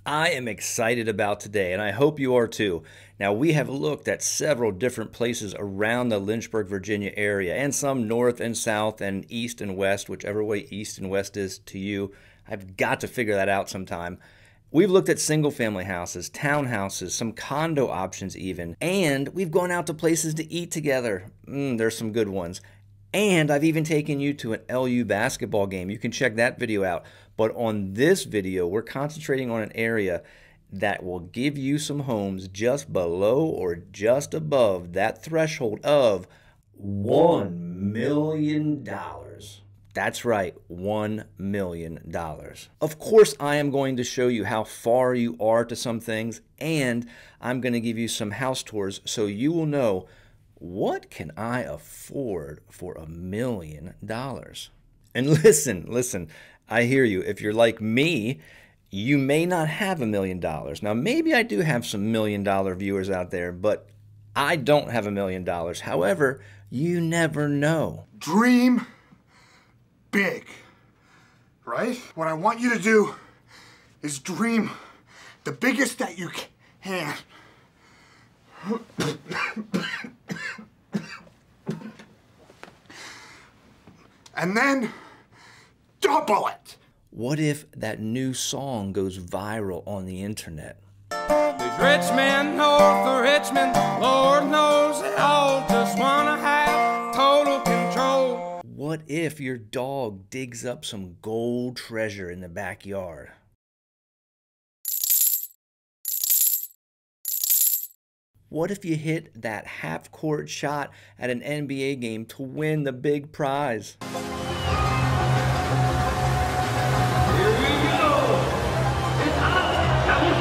I am excited about today, and I hope you are too. Now, we have looked at several different places around the Lynchburg, Virginia area, and some north and south and east and west, whichever way east and west is to you. I've got to figure that out sometime. We've looked at single family houses, townhouses, some condo options even, and we've gone out to places to eat together. There's some good ones. And I've even taken you to an LU basketball game. You can check that video out. But on this video, we're concentrating on an area that will give you some homes just below or just above that threshold of $1 million. That's right, $1 million. Of course, I am going to show you how far you are to some things, and I'm going to give you some house tours so you will know, what can I afford for $1 million? And listen, I hear you. If you're like me, you may not have $1 million. Now, maybe I do have some $1 million viewers out there, but I don't have $1 million. However, you never know. Dream big, right? What I want you to do is dream the biggest that you can. And then double it. What if that new song goes viral on the internet? These rich men north of Richmond, Lord knows they all just wanna have total control. What if your dog digs up some gold treasure in the backyard? What if you hit that half-court shot at an NBA game to win the big prize? Here we go. It's up. That was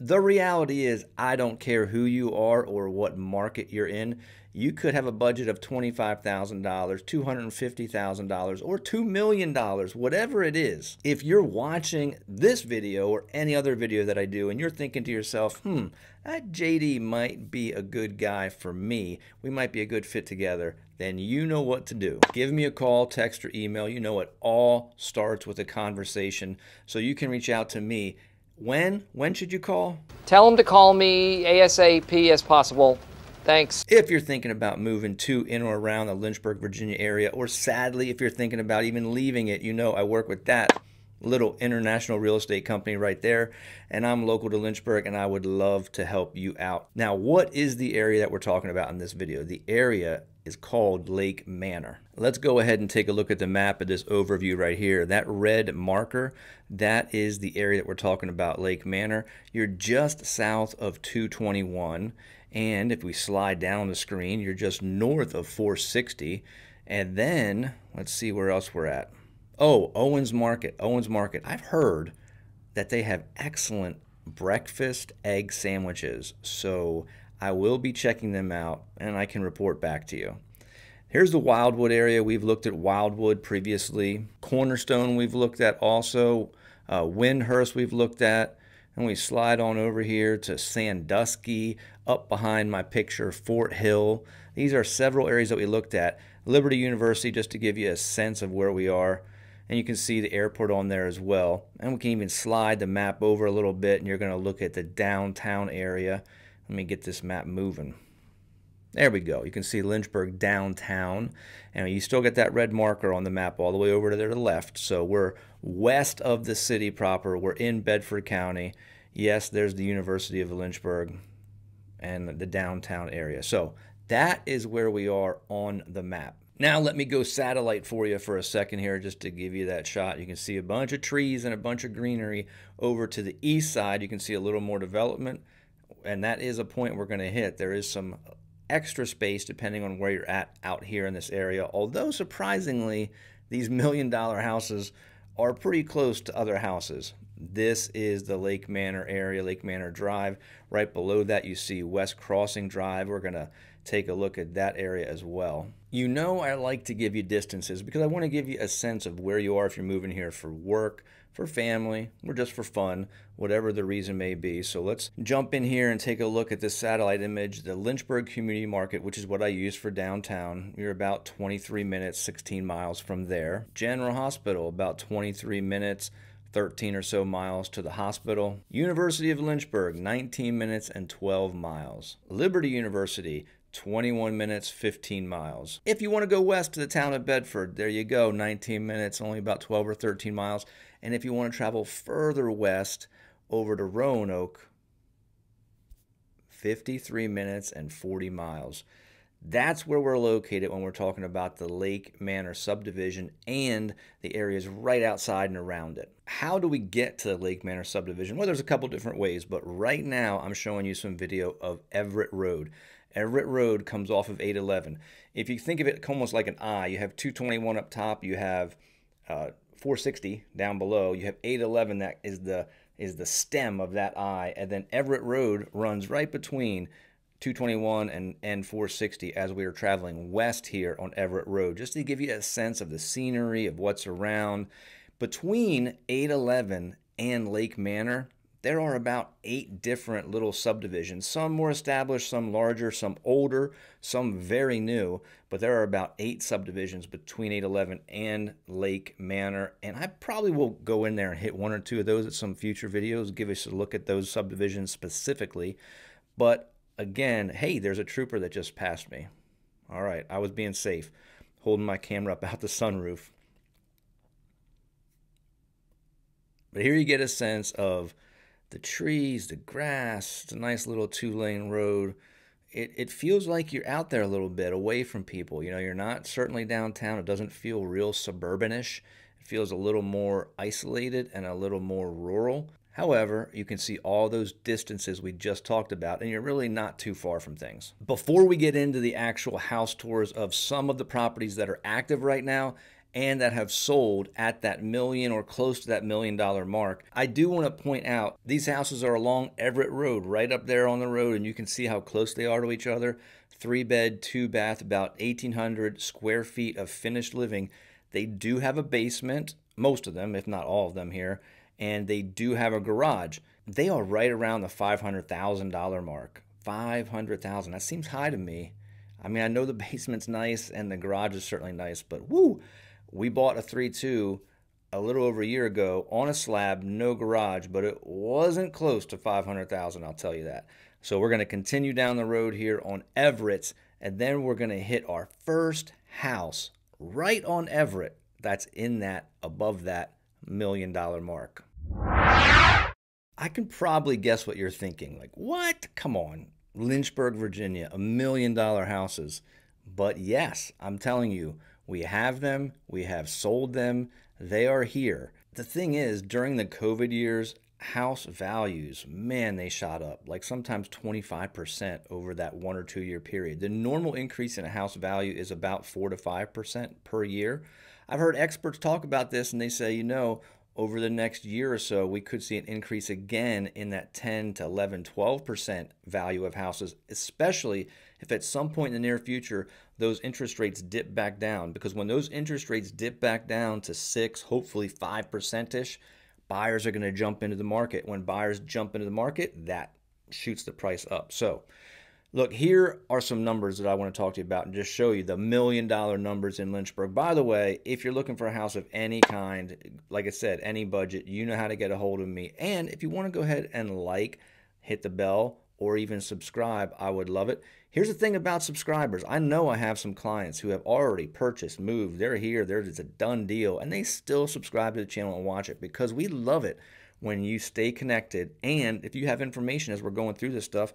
good. The reality is, I don't care who you are or what market you're in. You could have a budget of $25,000, $250,000, or $2 million, whatever it is. If you're watching this video or any other video that I do and you're thinking to yourself, that JD might be a good guy for me, we might be a good fit together, then you know what to do. Give me a call, text, or email. You know it all starts with a conversation, so you can reach out to me. When should you call? Tell them to call me ASAP as possible. Thanks. If you're thinking about moving to, in, or around the Lynchburg, Virginia area, or sadly, if you're thinking about even leaving it, you know I work with that little international real estate company right there, and I'm local to Lynchburg, and I would love to help you out. Now, what is the area that we're talking about in this video? The area is called Lake Manor. Let's go ahead and take a look at the map of this overview right here. That red marker, that is the area that we're talking about, Lake Manor. You're just south of 221. And if we slide down the screen, you're just north of 460. And then, let's see where else we're at. Oh, Owens Market. Owens Market. I've heard that they have excellent breakfast egg sandwiches. So I will be checking them out, and I can report back to you. Here's the Wildwood area. We've looked at Wildwood previously. Cornerstone we've looked at also. Windhurst we've looked at. And we slide on over here to Sandusky, up behind my picture, Fort Hill. These are several areas that we looked at. Liberty University, just to give you a sense of where we are. And you can see the airport on there as well. And we can even slide the map over a little bit, and you're going to look at the downtown area. Let me get this map moving. There we go. You can see Lynchburg downtown, and you still get that red marker on the map all the way over to the left. So we're west of the city proper. We're in Bedford County. Yes, there's the University of Lynchburg and the downtown area. So that is where we are on the map. Now let me go satellite for you for a second here just to give you that shot. You can see a bunch of trees and a bunch of greenery. Over to the east side, you can see a little more development, and that is a point we're going to hit. There is some extra space depending on where you're at out here in this area, although surprisingly these $1 million houses are pretty close to other houses. This is the Lake Manor area, Lake Manor Drive. Right below that you see West Crossing Drive. We're going to take a look at that area as well. You know, I like to give you distances because I want to give you a sense of where you are if you're moving here for work, for family, or just for fun, whatever the reason may be. So let's jump in here and take a look at this satellite image, the Lynchburg Community Market, which is what I use for downtown. You're about 23 minutes, 16 miles from there. General Hospital, about 23 minutes, 13 or so miles to the hospital. University of Lynchburg, 19 minutes and 12 miles. Liberty University, 21 minutes, 15 miles. If you want to go west to the town of Bedford, there you go, 19 minutes, only about 12 or 13 miles. And if you want to travel further west over to Roanoke, 53 minutes and 40 miles. That's where we're located when we're talking about the Lake Manor subdivision and the areas right outside and around it. How do we get to the Lake Manor subdivision? Well, there's a couple different ways, but right now I'm showing you some video of Everett Road. Everett Road comes off of 811. If you think of it almost like an I, you have 221 up top, you have 460 down below, you have 811, that is the stem of that I, and then Everett Road runs right between 221 and 460 as we are traveling west here on Everett Road, just to give you a sense of the scenery, of what's around. Between 811 and Lake Manor, there are about 8 different little subdivisions, some more established, some larger, some older, some very new, but there are about 8 subdivisions between 811 and Lake Manor, and I probably will go in there and hit 1 or 2 of those at some future videos, give us a look at those subdivisions specifically. But again, hey, there's a trooper that just passed me. All right, I was being safe, holding my camera up out the sunroof. But here you get a sense of the trees, the grass. It's a nice little 2-lane road. It feels like you're out there a little bit, away from people. You know, you're not certainly downtown. It doesn't feel real suburbanish. It feels a little more isolated and a little more rural. However, you can see all those distances we just talked about, and you're really not too far from things. Before we get into the actual house tours of some of the properties that are active right now and that have sold at that million or close to that $1 million mark, I do want to point out these houses are along Everett Road, right up there on the road, and you can see how close they are to each other. 3-bed, 2-bath, about 1,800 square feet of finished living. They do have a basement, most of them, if not all of them here, and they do have a garage. They are right around the $500,000 mark. $500,000, that seems high to me. I mean, I know the basement's nice and the garage is certainly nice, but woo! We bought a 3-2 a little over a year ago on a slab, no garage, but it wasn't close to $500,000, I'll tell you that. So we're going to continue down the road here on Everett, and then we're going to hit our first house right on Everett that's in that, above that $1 million mark. I can probably guess what you're thinking. Like, what? Come on. Lynchburg, Virginia, $1 million houses. But yes, I'm telling you, we have them. We have sold them. They are here. The thing is, during the COVID years, house values, man, they shot up. Like sometimes 25% over that 1 or 2 year period. The normal increase in a house value is about 4 to 5% per year. I've heard experts talk about this, and they say, you know, over the next year or so, we could see an increase again in that 10 to 11, 12% value of houses, especially if at some point in the near future, those interest rates dip back down. Because when those interest rates dip back down to 6, hopefully 5%-ish, buyers are going to jump into the market. When buyers jump into the market, that shoots the price up. So look, here are some numbers that I want to talk to you about and just show you the $1 million numbers in Lynchburg. By the way, if you're looking for a house of any kind, like I said, any budget, you know how to get a hold of me. And if you want to go ahead and hit the bell, or even subscribe, I would love it. Here's the thing about subscribers. I know I have some clients who have already purchased, moved, they're here, it's a done deal, and they still subscribe to the channel and watch it because we love it when you stay connected. And if you have information as we're going through this stuff,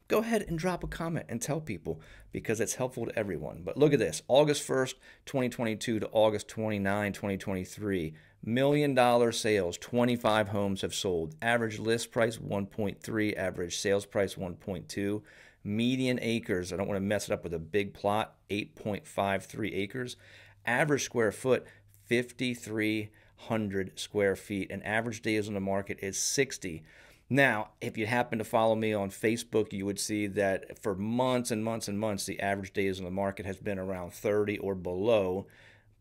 go ahead and drop a comment and tell people because it's helpful to everyone. But look at this, August 1st, 2022 to August 29, 2023, $1 million sales, 25 homes have sold. Average list price 1.3, average sales price 1.2. Median acres, I don't want to mess it up with a big plot, 8.53 acres. Average square foot, 5,300 square feet. And average days on the market is 60. Now, if you happen to follow me on Facebook, you would see that for months and months and months, the average days on the market has been around 30 or below.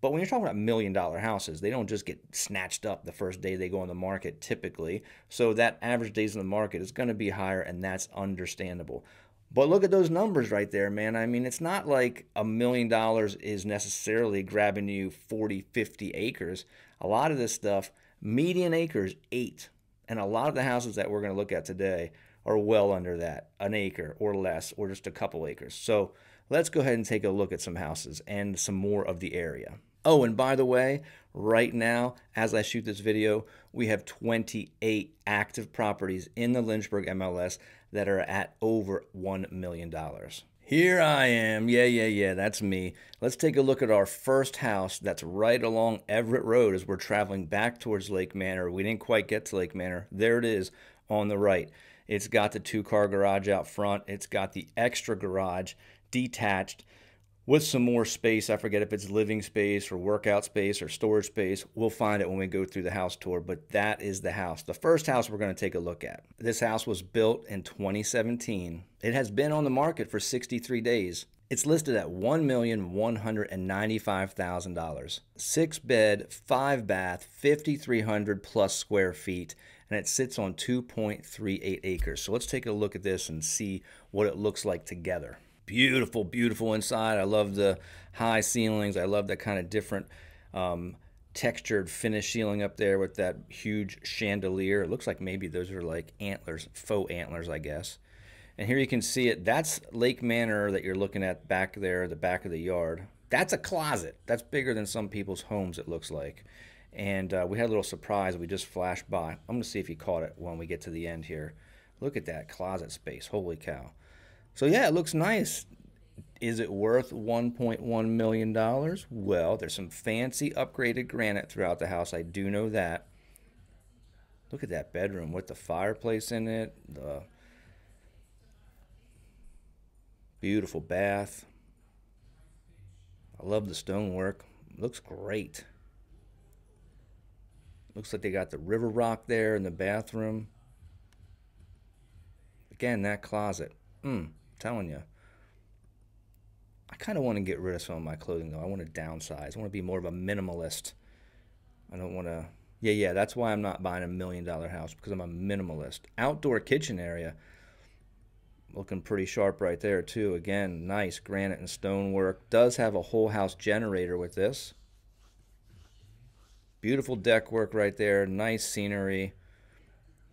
But when you're talking about $1 million houses, they don't just get snatched up the first day they go on the market typically. So that average days on the market is going to be higher, and that's understandable. But look at those numbers right there, man. I mean, it's not like $1 million is necessarily grabbing you 40, 50 acres. A lot of this stuff, median acres, 8. And a lot of the houses that we're going to look at today are well under that, an acre or less, or just a couple acres. So let's go ahead and take a look at some houses and some more of the area. Oh, and by the way, right now, as I shoot this video, we have 28 active properties in the Lynchburg MLS that are at over $1 million. Here I am. Yeah, that's me. Let's take a look at our first house that's right along Everett Road as we're traveling back towards Lake Manor. We didn't quite get to Lake Manor. There it is on the right. It's got the 2-car garage out front. It's got the extra garage detached with some more space. I forget if it's living space or workout space or storage space. We'll find it when we go through the house tour, but that is the house. The first house we're going to take a look at. This house was built in 2017. It has been on the market for 63 days. It's listed at $1,195,000. 6-bed, 5-bath, 5,300 plus square feet, and it sits on 2.38 acres. So let's take a look at this and see what it looks like together. Beautiful, beautiful inside. I love the high ceilings. I love that kind of different textured finish ceiling up there with that huge chandelier. It looks like maybe those are like antlers, faux antlers, I guess. And here you can see it. That's Lake Manor that you're looking at back there, the back of the yard. That's a closet. That's bigger than some people's homes, it looks like. And we had a little surprise. We just flashed by. I'm going to see if you caught it when we get to the end here. Look at that closet space. Holy cow. So yeah, it looks nice. Is it worth $1.1 million? Well, there's some fancy upgraded granite throughout the house. I do know that. Look at that bedroom with the fireplace in it. The beautiful bath. I love the stonework. Looks great. Looks like they got the river rock there in the bathroom. Again, that closet. Telling you. I kind of want to get rid of some of my clothing, though. I want to downsize. I want to be more of a minimalist. I don't want to... Yeah, that's why I'm not buying $1 million house, because I'm a minimalist. Outdoor kitchen area. Looking pretty sharp right there, too. Again, nice granite and stonework. Does have a whole house generator with this. Beautiful deck work right there. Nice scenery.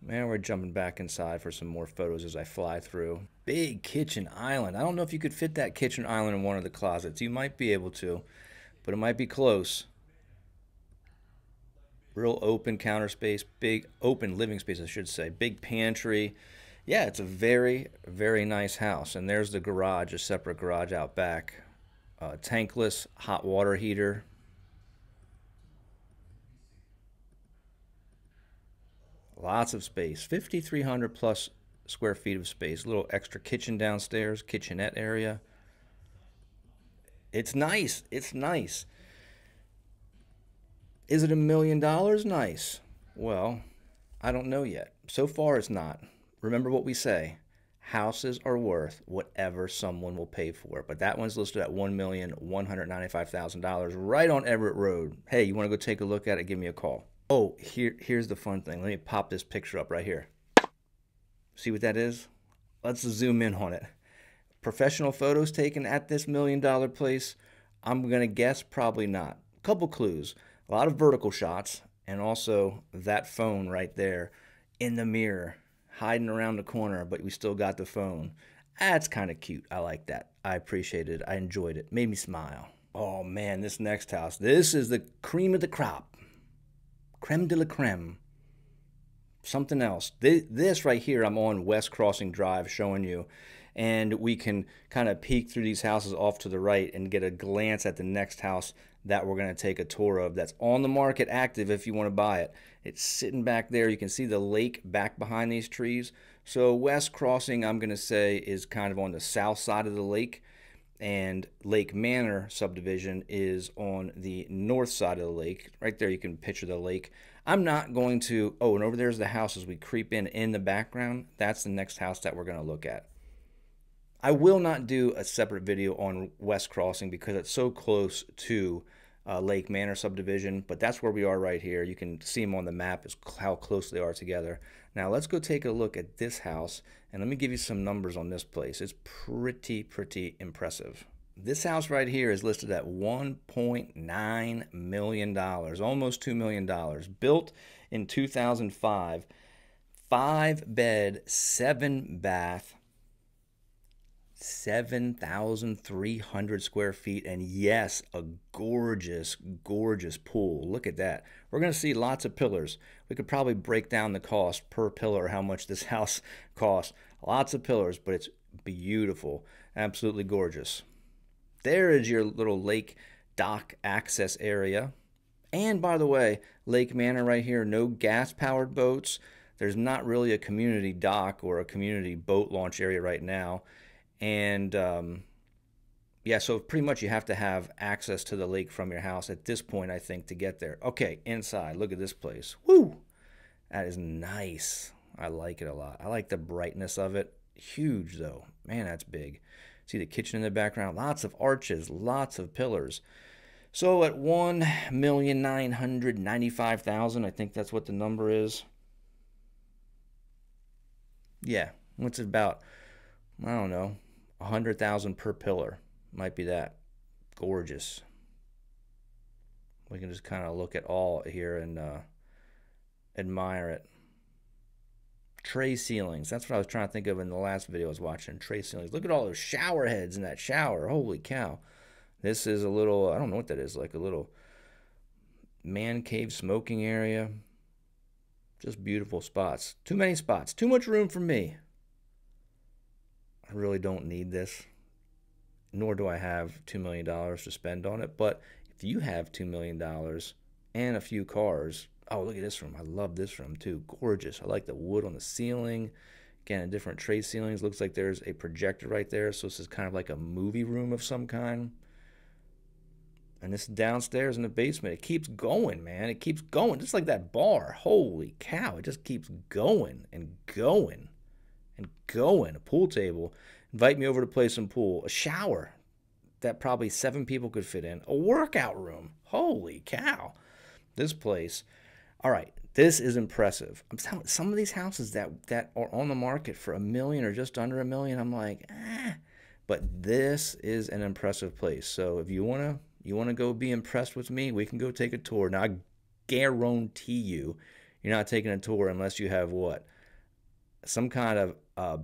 Man, we're jumping back inside for some more photos as I fly through. Big kitchen island. I don't know if you could fit that kitchen island in one of the closets. You might be able to, but it might be close. Real open counter space, big open living space, I should say. Big pantry. Yeah, it's a very, very nice house. And there's the garage, a separate garage out back. Tankless hot water heater. Lots of space, 5,300 plus square feet of space. A little extra kitchen downstairs, kitchenette area. It's nice. It's nice. Is it $1 million? Nice. Well, I don't know yet. So far, it's not. Remember what we say. Houses are worth whatever someone will pay for. But that one's listed at $1,195,000 right on Everett Road. Hey, you want to go take a look at it? Give me a call. Oh, here's the fun thing. Let me pop this picture up right here. See what that is? Let's zoom in on it. Professional photos taken at this $1 million place? I'm going to guess probably not. A couple clues. A lot of vertical shots, and also that phone right there in the mirror, hiding around the corner, but we still got the phone. That's kind of cute. I like that. I appreciated it. I enjoyed it. Made me smile. Oh, man, this next house. This is the cream of the crop. Creme de la creme. Something else. This right here, I'm on West Crossing Drive showing you. And we can kind of peek through these houses off to the right and get a glance at the next house that we're going to take a tour of. That's on the market, active if you want to buy it. It's sitting back there. You can see the lake back behind these trees. So West Crossing, I'm going to say, is kind of on the south side of the lake. and Lake Manor subdivision is on the north side of the lake. Right there you can picture the lake. I'm not going to, oh, and over there's the house as we creep in the background. That's the next house that we're going to look at. I will not do a separate video on West Crossing because it's so close to Lake Manor subdivision, but that's where we are right here. You can see them on the map, is how close they are together. Now let's go take a look at this house, and let me give you some numbers on this place. It's pretty impressive. This house right here is listed at $1.9 million, almost $2 million. Built in 2005, 5-bed, 7-bath, 7,300 square feet, and yes, a gorgeous pool. Look at that. We're going to see lots of pillars. We could probably break down the cost per pillar, how much this house costs. Lots of pillars, but it's beautiful. Absolutely gorgeous. There is your little lake dock access area. And by the way, Lake Manor right here, no gas-powered boats. There's not really a community dock or a community boat launch area right now. And yeah, so pretty much you have to have access to the lake from your house at this point, I think, to get there. Okay, inside, look at this place. Woo! That is nice. I like it a lot. I like the brightness of it. Huge, though. Man, that's big. See the kitchen in the background? Lots of arches, lots of pillars. So at $1,995,000, I think that's what the number is. Yeah, what's it about? I don't know, $100,000 per pillar. Might be that. Gorgeous. We can just kind of look at all here and admire it. Tray ceilings. That's what I was trying to think of in the last video I was watching. Tray ceilings. Look at all those shower heads in that shower. Holy cow. This is a little, I don't know what that is, like a little man cave smoking area. Just beautiful spots. Too many spots. Too much room for me. I really don't need this, nor do I have $2 million to spend on it. But if you have $2 million and a few cars, oh, look at this room. I love this room too. Gorgeous. I like the wood on the ceiling. Again, different tray ceilings. Looks like there's a projector right there. So this is kind of like a movie room of some kind. And this is downstairs in the basement. It keeps going, man. It keeps going. Just like that bar. Holy cow. It just keeps going and going and going. A pool table. Invite me over to play some pool. A shower that probably 7 people could fit in. A workout room. Holy cow. This place. All right. This is impressive. I'm telling you, some of these houses that are on the market for $1 million or just under $1 million, I'm like, eh. But this is an impressive place. So if you want to go be impressed with me, we can go take a tour. Now, I guarantee you're not taking a tour unless you have what? Some kind of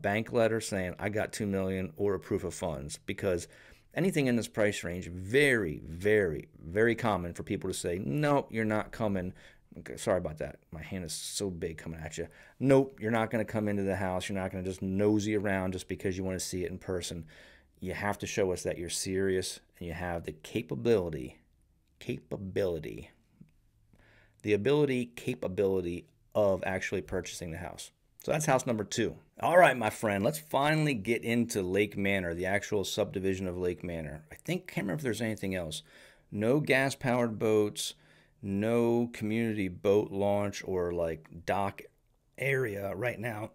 bank letter saying, I got $2 million or a proof of funds. Because anything in this price range, very, very, very common for people to say, nope, you're not coming. Okay, sorry about that. My hand is so big coming at you. Nope, you're not going to come into the house. You're not going to just nosy around just because you want to see it in person. You have to show us that you're serious and you have the capability of actually purchasing the house. So that's house number 2. All right, my friend, let's finally get into Lake Manor, the actual subdivision of Lake Manor. Can't remember if there's anything else. No gas-powered boats, no community boat launch or like dock area right now.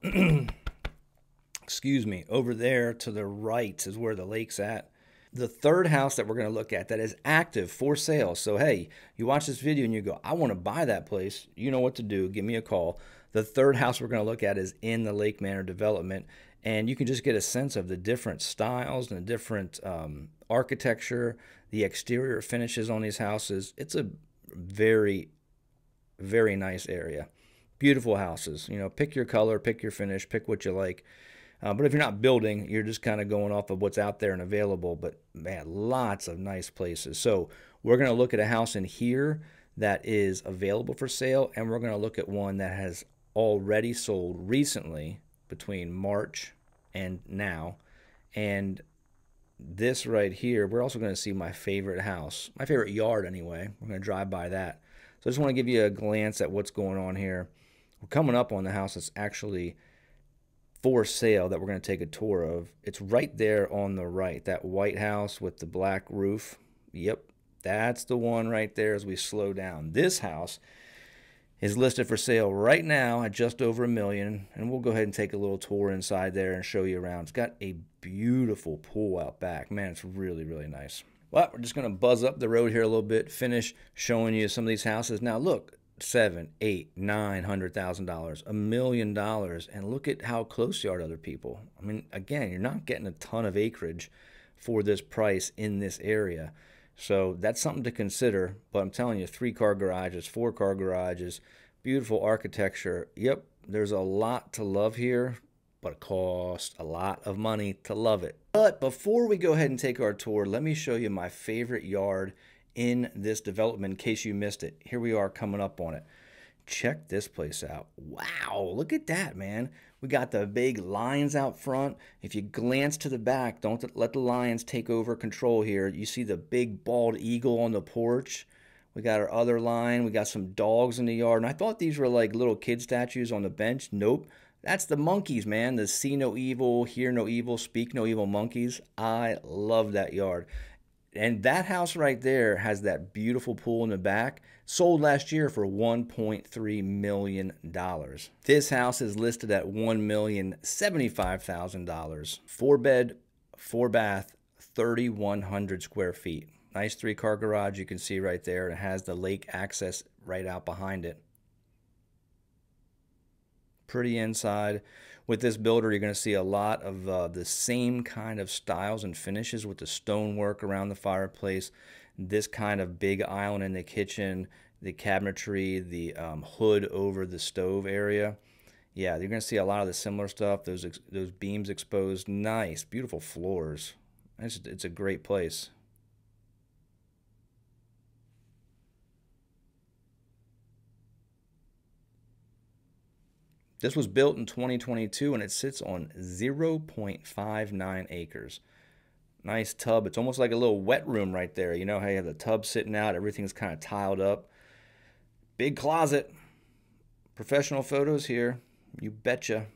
Excuse me. Over there to the right is where the lake's at. The third house that we're going to look at that is active for sale. So, hey, you watch this video and you go, I want to buy that place. You know what to do. Give me a call. The third house we're going to look at is in the Lake Manor development. And you can just get a sense of the different styles and the different architecture, the exterior finishes on these houses. It's a very, very nice area. Beautiful houses. You know, pick your color, pick your finish, pick what you like. But if you're not building, you're just kind of going off of what's out there and available. But, man, lots of nice places. So we're going to look at a house in here that is available for sale, and we're going to look at one that has already sold recently between March and now. And this right here, we're also going to see my favorite house, my favorite yard anyway. We're going to drive by that. So I just want to give you a glance at what's going on here. We're coming up on the house that's actually for sale that we're going to take a tour of. It's right there on the right, that white house with the black roof. Yep, that's the one right there as we slow down. This house is listed for sale right now at just over $1 million, and we'll go ahead and take a little tour inside there and show you around. It's got a beautiful pool out back. Man, it's really, really nice. Well, we're just going to buzz up the road here a little bit, finish showing you some of these houses. Now look, $700,000, $800,000, $900,000, $1 million, and look at how close you are to other people. I mean, again, you're not getting a ton of acreage for this price in this area. So that's something to consider, but I'm telling you, 3-car garages, 4-car garages, beautiful architecture. Yep, there's a lot to love here, but it costs a lot of money to love it. But before we go ahead and take our tour, let me show you my favorite yard in this development in case you missed it. Here we are coming up on it. Check this place out. Wow, look at that, man. We got the big lines out front. If you glance to the back, don't let the lions take over control here. You see the big bald eagle on the porch. We got our other line. We got some dogs in the yard. And I thought these were like little kid statues on the bench. Nope. That's the monkeys, man. The see no evil, hear no evil, speak no evil monkeys. I love that yard. And that house right there has that beautiful pool in the back. Sold last year for $1.3 million. This house is listed at $1,075,000. 4-bed, 4-bath, 3,100 square feet. Nice 3-car garage you can see right there. It has the lake access right out behind it. Pretty inside. With this builder, you're going to see a lot of the same kind of styles and finishes with the stonework around the fireplace, this kind of big island in the kitchen, the cabinetry, the hood over the stove area. Yeah, you're going to see a lot of the similar stuff. Those beams exposed. Nice, beautiful floors. It's a great place. This was built in 2022 and it sits on 0.59 acres. Nice tub. It's almost like a little wet room right there. You know how you have the tub sitting out, everything's kind of tiled up. Big closet. Professional photos here. You betcha.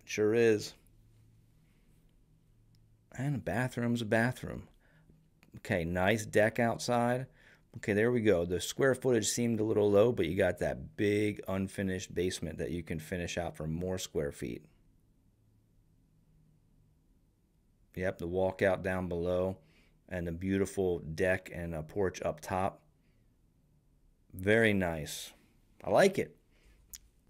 Sure is. And a bathroom's a bathroom. Okay, nice deck outside. Okay, there we go. The square footage seemed a little low, but you got that big unfinished basement that you can finish out for more square feet. Yep, the walkout down below and the beautiful deck and a porch up top. Very nice. I like it.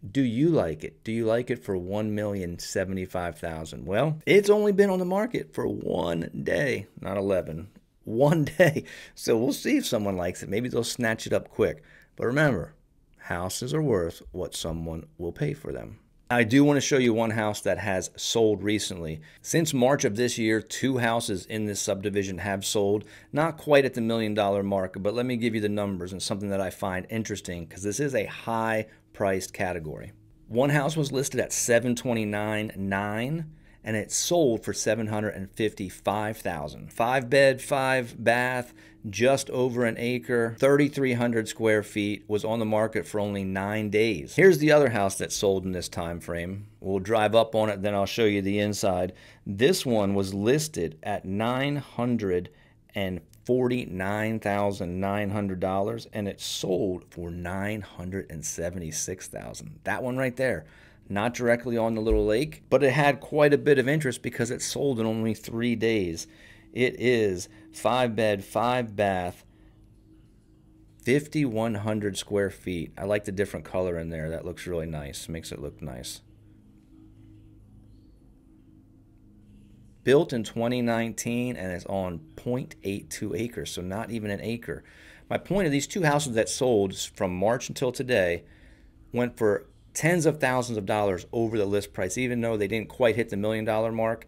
Do you like it? Do you like it for $1,075,000? Well, it's only been on the market for 1 day, not 11. 1 day. So we'll see if someone likes it. Maybe they'll snatch it up quick. But remember, houses are worth what someone will pay for them. I do want to show you one house that has sold recently. Since March of this year, 2 houses in this subdivision have sold. Not quite at the $1 million mark, but let me give you the numbers and something that I find interesting because this is a high-priced category. One house was listed at $729,900. And it sold for $755,000. 5-bed, 5-bath, just over an acre, 3,300 square feet, was on the market for only 9 days. Here's the other house that sold in this time frame. We'll drive up on it, then I'll show you the inside. This one was listed at $949,900, and it sold for $976,000. That one right there. Not directly on the little lake, but it had quite a bit of interest because it sold in only 3 days. It is 5-bed, 5-bath, 5,100 square feet. I like the different color in there. That looks really nice. Makes it look nice. Built in 2019 and it's on 0.82 acres, so not even an acre. My point of these 2 houses that sold from March until today went for tens of thousands of dollars over the list price, even though they didn't quite hit the $1 million mark.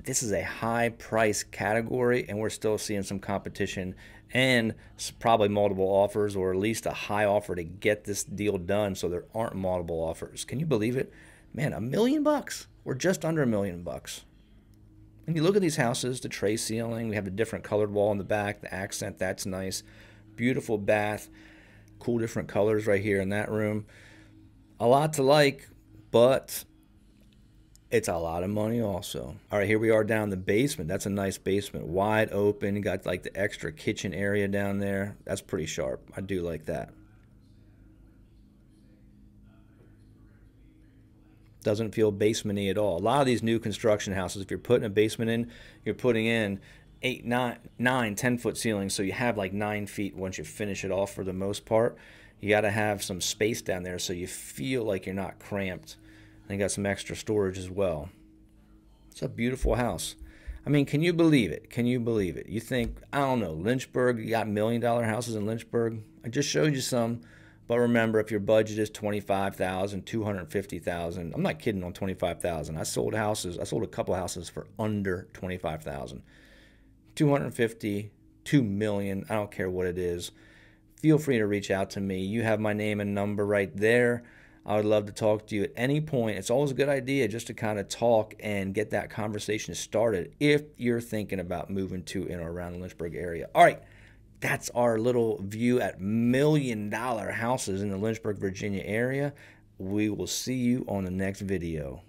This is a high price category, and we're still seeing some competition and probably multiple offers, or at least a high offer to get this deal done so there aren't multiple offers. Can you believe it? Man, $1 million bucks. We're just under $1 million bucks. When you look at these houses, the tray ceiling, we have the different colored wall in the back, the accent, that's nice. Beautiful bath, cool different colors right here in that room. A lot to like, but It's a lot of money also. All right, here we are down the basement. That's a nice basement, wide open. You got like the extra kitchen area down there. That's pretty sharp. I do like that. Doesn't feel basement-y at all. A lot of these new construction houses, if you're putting a basement in, you're putting in 8, 9, 10-foot ceilings, so you have like 9 feet once you finish it off for the most part. You got to have some space down there so you feel like you're not cramped. And you got some extra storage as well. It's a beautiful house. I mean, can you believe it? Can you believe it? You think, I don't know, Lynchburg, you got $1 million houses in Lynchburg? I just showed you some. But remember, if your budget is $25,000, $250,000, I'm not kidding on $25,000. I sold houses. I sold a couple houses for under $25,000. $250,000, $2 million, I don't care what it is. Feel free to reach out to me. You have my name and number right there. I would love to talk to you at any point. It's always a good idea just to kind of talk and get that conversation started if you're thinking about moving to in or around the Lynchburg area. All right. That's our little view at $1 million houses in the Lynchburg, Virginia area. We will see you on the next video.